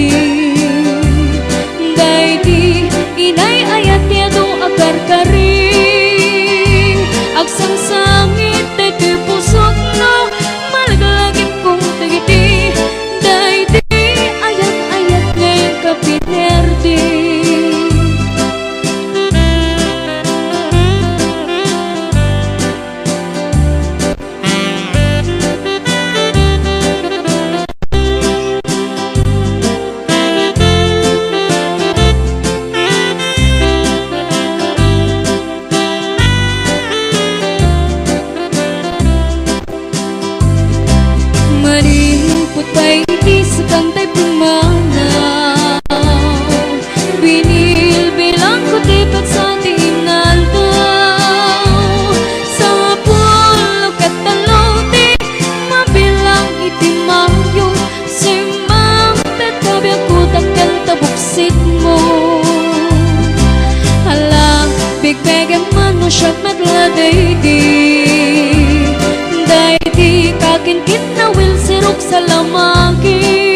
di Daydi inay ayat yado agar karing agsang sangit daydi pusok no malagalagip kong tagiti Daydi ayat ayat ngayang kapinerdi Putay di sa kantay pumanaw Binil bilang kutipat sa dinaldaw Sa pulok at talote mabilang itimayo Simang tatabi ako takal tabuksit mo Hala, bigbegan man mo siya matladay di Daydi kakin kit na wil sirok sa lamagi